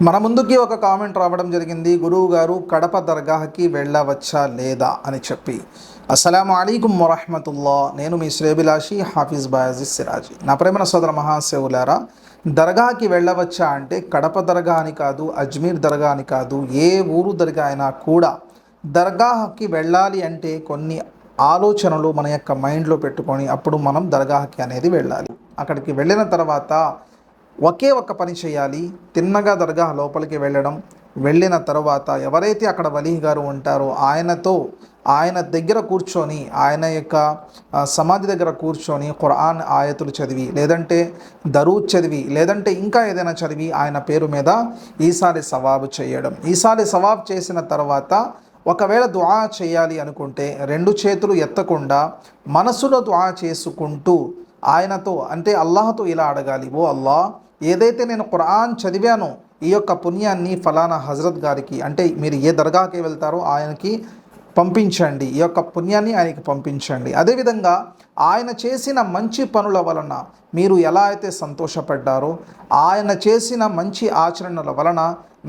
మన ముందుకి ఒక కామెంట్ రావడం జరిగింది, గురువు గారు కడప దర్గాకి వెళ్ళవచ్చా లేదా అని చెప్పి. అస్సలాము అలైకుం వరహ్మతుల్లా. నేను మీ శ్రేభిలాషి హాఫీజ్ బాయాజిజ్ సిరాజీ. నా ప్రేమన సోదర మహాశివులారా, దర్గాకి వెళ్ళవచ్చా అంటే కడప దర్గా అని కాదు, అజ్మీర్ దర్గా అని కాదు, ఏ ఊరు దర్గా అయినా కూడా దర్గాకి వెళ్ళాలి అంటే కొన్ని ఆలోచనలు మన యొక్క మైండ్లో పెట్టుకొని అప్పుడు మనం దర్గాకి అనేది వెళ్ళాలి. అక్కడికి వెళ్ళిన తర్వాత ఒకే ఒక్క పని చేయాలి, తిన్నగా దర్గా లోపలికి వెళ్ళడం. వెళ్ళిన తర్వాత ఎవరైతే అక్కడ వలీ గారు ఉంటారో ఆయన దగ్గర కూర్చొని, ఆయన యొక్క సమాధి దగ్గర కూర్చొని ఖురాన్ ఆయతులు చదివి, లేదంటే దరూద్ చదివి, లేదంటే ఇంకా ఏదైనా చదివి ఆయన పేరు మీద ఈసారి సవాబు చేయడం. ఈసారి సవాబు చేసిన తర్వాత ఒకవేళ దుఆ చేయాలి అనుకుంటే రెండు చేతులు ఎత్తకుండా మనసులో దుఆ చేసుకుంటూ ఆయనతో అంటే అల్లాహతో ఇలా అడగాలి, ఓ అల్లాహ్, ఏదైతే నేను ఖురాన్ చదివానో ఈ యొక్క పుణ్యాన్ని ఫలానా హజరత్ గారికి, అంటే మీరు ఏ దర్గాకి వెళ్తారో ఆయనకి పంపించండి, ఈ యొక్క పుణ్యాన్ని ఆయనకి పంపించండి. అదేవిధంగా ఆయన చేసిన మంచి పనుల వలన మీరు ఎలా అయితే సంతోషపడ్డారో, ఆయన చేసిన మంచి ఆచరణల వలన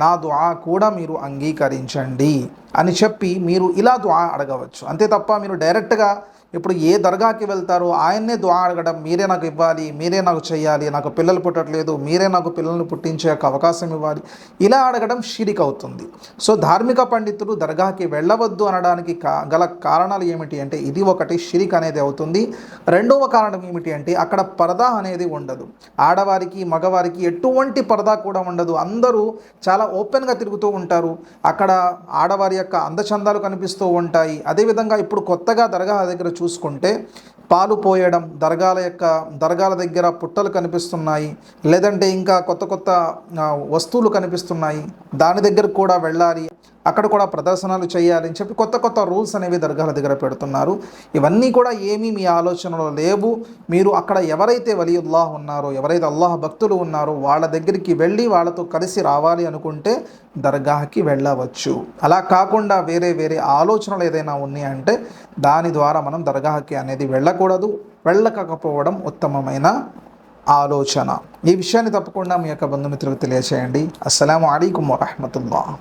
నా దుఆ కూడా మీరు అంగీకరించండి అని చెప్పి మీరు ఇలా దుఆ అడగవచ్చు. అంతే తప్ప మీరు డైరెక్ట్గా ఇప్పుడు ఏ దర్గాకి వెళ్తారో ఆయన్నే దుఆ అడగడం, మీరే నాకు ఇవ్వాలి, మీరే నాకు చేయాలి, నాకు పిల్లలు పుట్టట్లేదు, మీరే నాకు పిల్లల్ని పుట్టించే అవకాశం ఇవ్వాలి, ఇలా అడగడం షిరిక్ అవుతుంది. సో ధార్మిక పండితులు దర్గాకి వెళ్ళవద్దు అనడానికి గల కారణాలు ఏమిటి అంటే ఇది ఒకటి, షిరిక్ అనేది అవుతుంది. రెండవ కారణం ఏమిటి అంటే అక్కడ పరదా అనేది ఉండదు. ఆడవారికి మగవారికి ఎటువంటి పరదా కూడా ఉండదు. అందరూ చాలా ఓపెన్గా తిరుగుతూ ఉంటారు. అక్కడ ఆడవారి యొక్క అందచందాలు కనిపిస్తూ ఉంటాయి. అదేవిధంగా ఇప్పుడు కొత్తగా దర్గా దగ్గర చూసుకుంటే పాలు పోయడం, దర్గాల దగ్గర పుట్టలు కనిపిస్తున్నాయి, లేదంటే ఇంకా కొత్త కొత్త వస్తువులు కనిపిస్తున్నాయి. దాని దగ్గర కూడా వెళ్ళాలి, అక్కడ కూడా ప్రదర్శనలు చేయాలి అని చెప్పి కొత్త కొత్త రూల్స్ అనేవి దర్గాల దగ్గర పెడుతున్నారు. ఇవన్నీ కూడా ఏమీ మీ ఆలోచనలో లేవు. మీరు అక్కడ ఎవరైతే వలీయుల్లాహ్ ఉన్నారో, ఎవరైతే అల్లాహ్ భక్తులు ఉన్నారో వాళ్ళ దగ్గరికి వెళ్ళి వాళ్ళతో కలిసి రావాలి అనుకుంటే దర్గాకి వెళ్ళవచ్చు. అలా కాకుండా వేరే వేరే ఆలోచనలు ఏదైనా ఉన్నాయంటే దాని ద్వారా మనం దర్గాకి అనేది వెళ్ళకూడదు. వెళ్ళకపోవడం ఉత్తమమైన ఆలోచన. ఈ విషయాన్ని తప్పకుండా మీ యొక్క బంధుమిత్రులకు తెలియచేయండి. అస్సలాము అలైకుం వరహ్మతుల్లాహ్.